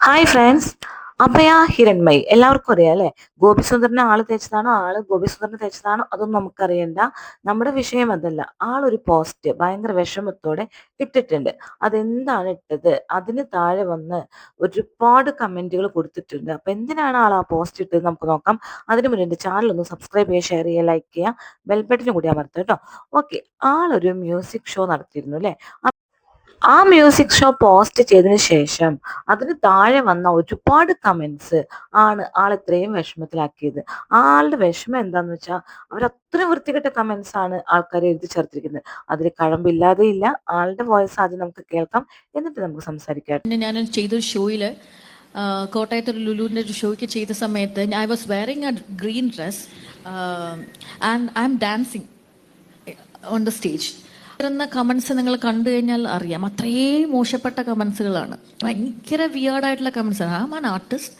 Hi friends. അഭയ ഹിരൺമയി എല്ലാവർക്കും അറിയാം അല്ലെ. ഗോപിസുന്ദറിനെ ആള് തേച്ചതാണോ, ആള് ഗോപിസുന്ദറിനെ തേച്ചതാണോ, അതൊന്നും നമുക്കറിയണ്ട. നമ്മുടെ വിഷയം അതല്ല. ആളൊരു പോസ്റ്റ് ഭയങ്കര വിഷമത്തോടെ ഇട്ടിട്ടുണ്ട്. അതെന്താണ് ഇട്ടത്, അതിന് താഴെ വന്ന് ഒരുപാട് കമന്റുകൾ കൊടുത്തിട്ടുണ്ട്. അപ്പൊ എന്തിനാണ് ആൾ ആ പോസ്റ്റ് ഇട്ടത് നമുക്ക് നോക്കാം. അതിനു മുന്നേ എന്റെ ചാനൽ ഒന്ന് സബ്സ്ക്രൈബ് ചെയ്യുക, ഷെയർ ചെയ്യുക, ലൈക്ക് ചെയ്യുക, ബെൽബട്ടനും കൂടി അമർത്തുക കേട്ടോ. ഓക്കെ, ആളൊരു മ്യൂസിക് ഷോ നടത്തിയിരുന്നു അല്ലെ. ആ മ്യൂസിക് ഷോ പോസ്റ്റ് ചെയ്തതിന് ശേഷം അതിന് താഴെ വന്ന ഒരുപാട് കമന്റ്സ് ആണ് ആൾ ഇത്രയും വിഷമത്തിലാക്കിയത്. ആളുടെ വിഷമം എന്താന്ന് വെച്ചാൽ അവരത്ര വൃത്തികെട്ട കമന്റ്സ് ആണ് ആൾക്കാർ എഴുതി ചേർത്തിരിക്കുന്നത്. അതിൽ കഴമ്പില്ലാതെ ഇല്ല. ആളുടെ വോയിസ് ആദ്യം നമുക്ക് കേൾക്കാം, എന്നിട്ട് നമുക്ക് സംസാരിക്കാം. ഞാൻ ചെയ്തൊരു ഷോയില് കോട്ടയത്ത് ഒരു ലുലുവിൻ്റെ ഒരു ഷോയ്ക്ക് ചെയ്ത സമയത്ത് I was wearing a green dress and I am dancing on the stage. വരുന്ന കമൻസ് നിങ്ങൾ കണ്ടു കഴിഞ്ഞാൽ അറിയാം, അത്രയും മോശപ്പെട്ട കമൻസുകളാണ്, ഭയങ്കര വിയേർഡായിട്ടുള്ള കമൻസാണ്. I am an artist.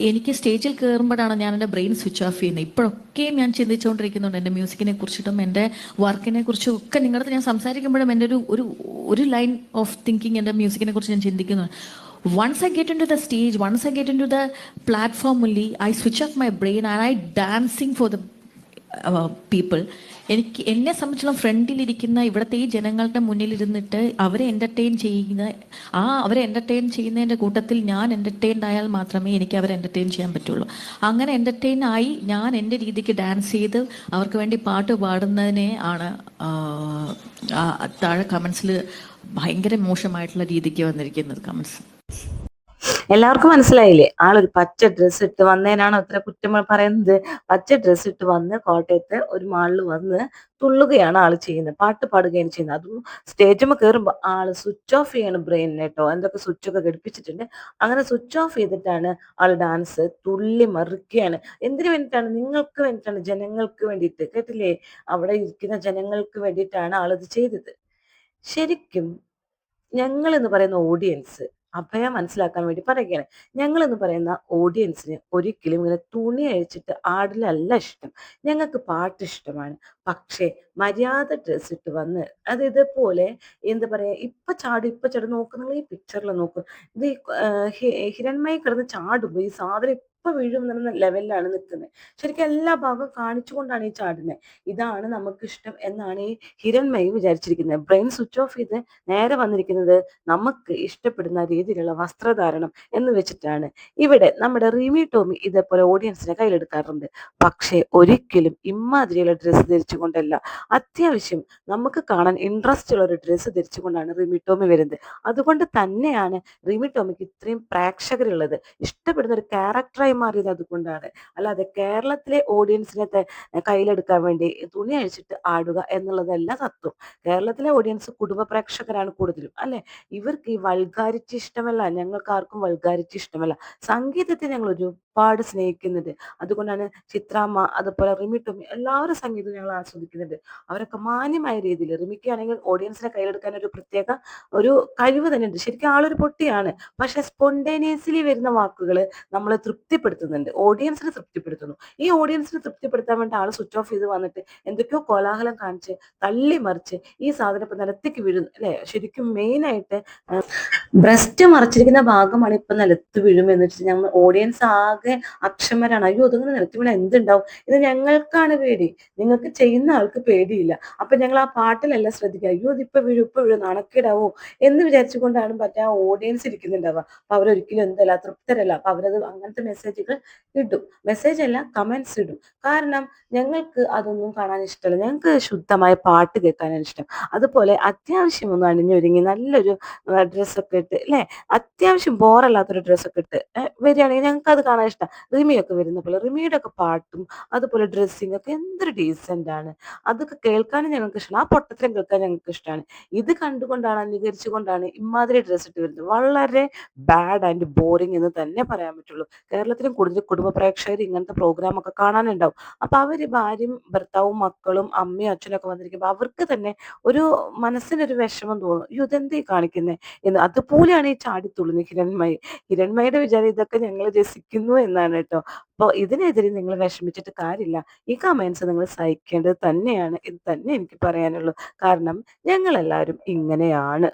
എനിക്ക് സ്റ്റേജിൽ കയറുമ്പോഴാണ് ഞാൻ എൻ്റെ ബ്രെയിൻ സ്വിച്ച് ഓഫ് ചെയ്യുന്നത്. ഇപ്പോഴൊക്കെയും ഞാൻ ചിന്തിച്ചുകൊണ്ടിരിക്കുന്നുണ്ട് എൻ്റെ മ്യൂസിക്കിനെ കുറിച്ചിട്ടും എൻ്റെ വർക്കിനെ കുറിച്ചും ഒക്കെ. നിങ്ങളുടെ ഞാൻ സംസാരിക്കുമ്പോഴും എൻ്റെ ഒരു ലൈൻ ഓഫ് തിങ്കിങ് എൻ്റെ മ്യൂസിക്കിനെ കുറിച്ച് ഞാൻ ചിന്തിക്കുന്നു. Once I get into the stage, once I get into the platform only, I switch off my brain and I dancing for the people. എന്നെ സംബന്ധിച്ചുള്ള ഫ്രണ്ടിലിരിക്കുന്ന ഇവിടുത്തെ ഈ ജനങ്ങളുടെ മുന്നിലിരുന്നിട്ട് അവരെ എൻ്റർടൈൻ ചെയ്യുന്നതിൻ്റെ കൂട്ടത്തിൽ ഞാൻ എൻ്റർടൈൻഡ് ആയാൽ മാത്രമേ എനിക്ക് അവരെ എൻ്റർടൈൻ ചെയ്യാൻ പറ്റുള്ളൂ. അങ്ങനെ എൻ്റർടൈൻ ആയി ഞാൻ എൻ്റെ രീതിക്ക് ഡാൻസ് ചെയ്ത് അവർക്ക് വേണ്ടി പാട്ട് പാടുന്നതിനെ ആണ് താഴെ കമൻസിൽ ഭയങ്കര മോശമായിട്ടുള്ള രീതിക്ക് വന്നിരിക്കുന്നത് കമൻസ്. എല്ലാവർക്കും മനസ്സിലായില്ലേ, ആളൊരു പച്ച ഡ്രസ്സ് ഇട്ട് വന്നതിനാണോ ഇത്ര കുറ്റം പറയുന്നത്? പച്ച ഡ്രസ്സ് ഇട്ട് വന്ന് കോട്ടയത്ത് ഒരു മാളിൽ വന്ന് തുള്ളുകയാണ് ആള് ചെയ്യുന്നത്, പാട്ട് പാടുകയാണ് ചെയ്യുന്നത്. അതും സ്റ്റേജിൽ കയറുമ്പോൾ ആള് സ്വിച്ച് ഓഫ് ചെയ്യാണ് ബ്രെയിനിനെ കേട്ടോ. എന്തൊക്കെ സ്വിച്ച് ഒക്കെ ഘടിപ്പിച്ചിട്ടുണ്ട്. അങ്ങനെ സ്വിച്ച് ഓഫ് ചെയ്തിട്ടാണ് ആള് ഡാൻസ് തുള്ളി മറിക്കുകയാണ്. എന്തിനു വേണ്ടിയിട്ടാണ്? നിങ്ങൾക്ക് വേണ്ടിയിട്ടാണ്, ജനങ്ങൾക്ക് വേണ്ടിയിട്ട്. കേട്ടില്ലേ? അവിടെ ഇരിക്കുന്ന ജനങ്ങൾക്ക് വേണ്ടിയിട്ടാണ് ആളിത് ചെയ്തത്. ശരിക്കും ഞങ്ങൾ എന്ന് പറയുന്ന ഓഡിയൻസ്, അഭയ മനസ്സിലാക്കാൻ വേണ്ടി പറയുകയാണ്, ഞങ്ങൾ എന്ന് പറയുന്ന ഓഡിയൻസിന് ഒരിക്കലും ഇങ്ങനെ തുണി അഴിച്ചിട്ട് ആടിലല്ല ഇഷ്ടം. ഞങ്ങൾക്ക് പാട്ട് ഇഷ്ടമാണ്. പക്ഷേ മര്യാദ ഡ്രസ് ഇട്ട് വന്ന് അത് ഇതേപോലെ എന്താ പറയാ, ഇപ്പൊ ചാടും നോക്ക്, നിങ്ങൾ ഈ പിക്ചറിൽ നോക്ക്. ഇത് ഹിരൺമയി കിടന്ന് ചാടുമ്പോ ഈ സാധനം ഇപ്പൊ വീഴും എന്ന ലെവലിലാണ് നിൽക്കുന്നത്. ശരിക്കും എല്ലാ ഭാഗവും കാണിച്ചുകൊണ്ടാണ് ഈ ചാടുന്നത്. ഇതാണ് നമുക്കിഷ്ടം എന്നാണ് ഈ ഹിരൺമയി വിചാരിച്ചിരിക്കുന്നത്. ബ്രെയിൻ സ്വിച്ച് ഓഫ് ചെയ്ത് നേരെ വന്നിരിക്കുന്നത് നമുക്ക് ഇഷ്ടപ്പെടുന്ന രീതിയിലുള്ള വസ്ത്രധാരണം എന്ന് വെച്ചിട്ടാണ്. ഇവിടെ നമ്മുടെ റിമി ടോമി ഇതേപോലെ ഓഡിയൻസിനെ കയ്യിലെടുക്കാറുണ്ട്. പക്ഷെ ഒരിക്കലും ഇമ്മാതിരിയുള്ള ഡ്രസ്സ് ധരിച്ചുകൊണ്ടല്ല, അത്യാവശ്യം നമുക്ക് കാണാൻ ഇൻട്രസ്റ്റ് ഉള്ള ഒരു ഡ്രസ്സ് ധരിച്ചുകൊണ്ടാണ് റിമി ടോമി വരുന്നത്. അതുകൊണ്ട് തന്നെയാണ് റിമി ടോമിക്ക് ഇത്രയും പ്രേക്ഷകരുള്ളത്. ഇഷ്ടപ്പെടുന്ന ഒരു ക്യാരക്ടറായി മാറിയത് അതുകൊണ്ടാണ്. അല്ലാതെ കേരളത്തിലെ ഓഡിയൻസിനെ കയ്യിലെടുക്കാൻ വേണ്ടി തുണി അഴിച്ചിട്ട് ആടുക എന്നുള്ളതല്ല തത്വം. കേരളത്തിലെ ഓഡിയൻസ് കുടുംബ പ്രേക്ഷകരാണ് കൂടുതലും അല്ലെ. ഇവർക്ക് ഈ വൾഗാരിറ്റി ഇഷ്ടമല്ല. ഞങ്ങൾക്ക് ആർക്കും വൾഗാരിറ്റി ഇഷ്ടമല്ല. സംഗീതത്തെ ഞങ്ങൾ ഒരുപാട് സ്നേഹിക്കുന്നുണ്ട്. അതുകൊണ്ടാണ് ചിത്രാമ്മ, അതുപോലെ റിമി ടോമി, എല്ലാവരും സംഗീതം ഞങ്ങൾ ആസ്വദിക്കുന്നുണ്ട്. അവരൊക്കെ മാന്യമായ രീതിയിൽ, റിമിക്കാണെങ്കിൽ ഓഡിയൻസിനെ കയ്യിലെടുക്കാൻ ഒരു പ്രത്യേക ഒരു കഴിവ് തന്നെ ഉണ്ട്. ശരിക്കും ആളൊരു പൊട്ടിയാണ്. പക്ഷെ സ്പോണ്ടേനിയസ്ലി വരുന്ന വാക്കുകൾ നമ്മളെ തൃപ്തിപ്പെടുത്തുന്നുണ്ട്, ഓഡിയൻസിനെ തൃപ്തിപ്പെടുത്തുന്നു. ഈ ഓഡിയൻസിനെ തൃപ്തിപ്പെടുത്താൻ വേണ്ടി ആൾ സ്വിച്ച് ഓഫ് ചെയ്ത് വന്നിട്ട് എന്തൊക്കെയോ കോലാഹലം കാണിച്ച് തള്ളി മറിച്ച് ഈ സാധനം ഇപ്പൊ നിലത്തേക്ക് വീഴുന്നു അല്ലെ. ശരിക്കും മെയിൻ ആയിട്ട് ബ്രസ്റ്റ് മറച്ചിരിക്കുന്ന ഭാഗമാണ് ഇപ്പൊ നിലത്ത് വീഴുമെന്ന് വെച്ചാൽ ഞങ്ങൾ ഓഡിയൻസ് ആകെ അക്ഷമരാണ്. അയ്യോ അതിങ്ങനെ നിലത്ത് വീണ എന്തുണ്ടാവും, ഇത് ഞങ്ങൾക്കാണ് പേടി, നിങ്ങൾക്ക് ചെയ്യുന്ന ആൾക്ക് പേടിയില്ല. അപ്പൊ ഞങ്ങൾ ആ പാട്ടിലല്ല ശ്രദ്ധിക്കുക, അയ്യോ ഇതിപ്പൊ വീഴും ഇപ്പൊ വീഴും നാണക്കേടാവോ എന്ന് വിചാരിച്ചുകൊണ്ടാണ് മറ്റേ ആ ഓഡിയൻസ് ഇരിക്കുന്നുണ്ടാവുക. അപ്പൊ അവരൊരിക്കലും എന്തല്ല തൃപ്തരല്ല. അപ്പൊ അവരത് അങ്ങനത്തെ മെസ്സേജുകൾ ഇടും, മെസ്സേജ് അല്ല കമന്റ്സ് ഇടും. കാരണം ഞങ്ങൾക്ക് അതൊന്നും കാണാൻ ഇഷ്ടമല്ല. ഞങ്ങൾക്ക് ശുദ്ധമായ പാട്ട് കേൾക്കാനാണ് ഇഷ്ടം. അതുപോലെ അത്യാവശ്യം ഒന്ന് അണിഞ്ഞൊരുങ്ങി നല്ലൊരു ഡ്രസ്സൊക്കെ ഇട്ട് അല്ലെ, അത്യാവശ്യം ബോറല്ലാത്തൊരു ഡ്രസ്സൊക്കെ ഇട്ട് വരികയാണെങ്കിൽ ഞങ്ങൾക്ക് അത് കാണാൻ ഇഷ്ടം. റിമിയൊക്കെ വരുന്ന പോലെ, റിമിയുടെ ഒക്കെ പാട്ടും അതുപോലെ ഡ്രസ്സിങ് ഒക്കെ എന്തൊരു ഡീസെന്റ് ആണ്. അതൊക്കെ കേൾക്കാനും ഞങ്ങൾക്ക് ഇഷ്ടമാണ്. ആ പൊട്ടത്തരം കേൾക്കാൻ ഞങ്ങൾക്ക് ഇഷ്ടമാണ്. ഇത് കണ്ടുകൊണ്ടാണ്, അനുകരിച്ചുകൊണ്ടാണ് ഇമാതിരി ഡ്രസ്സ് ഇട്ട് വരുന്നത്. വളരെ ബാഡ് ആൻഡ് ബോറിംഗ് എന്ന് തന്നെ പറയാൻ പറ്റുള്ളൂ. കേരളത്തിലും കൂടുതൽ കുടുംബ പ്രേക്ഷകർ ഇങ്ങനത്തെ പ്രോഗ്രാം ഒക്കെ കാണാനുണ്ടാവും. അപ്പൊ അവര് ഭാര്യയും ഭർത്താവും മക്കളും അമ്മയും അച്ഛനൊക്കെ വന്നിരിക്കുമ്പോൾ അവർക്ക് തന്നെ ഒരു മനസ്സിനൊരു വിഷമം തോന്നും. അയ്യോ ഇതെന്തേ കാണിക്കുന്നത് എന്ന്. അതുപോലെയാണ് ഈ ചാടിത്തുള്ളുന്നത് ഹിരൺമയി. ഹിരൺമയുടെ വിചാരം ഇതൊക്കെ ഞങ്ങൾ രസിക്കുന്നു എന്നാണ് കേട്ടോ. അപ്പോൾ ഇതിനെതിരെ നിങ്ങൾ വിഷമിച്ചിട്ട് കാര്യമില്ല. ഈ കമന്റ്സ് നിങ്ങൾ സഹിക്കേണ്ടത് തന്നെയാണ്. ഇത് തന്നെ എനിക്ക് പറയാനുള്ളൂ. കാരണം ഞങ്ങളെല്ലാവരും ഇങ്ങനെയാണ്.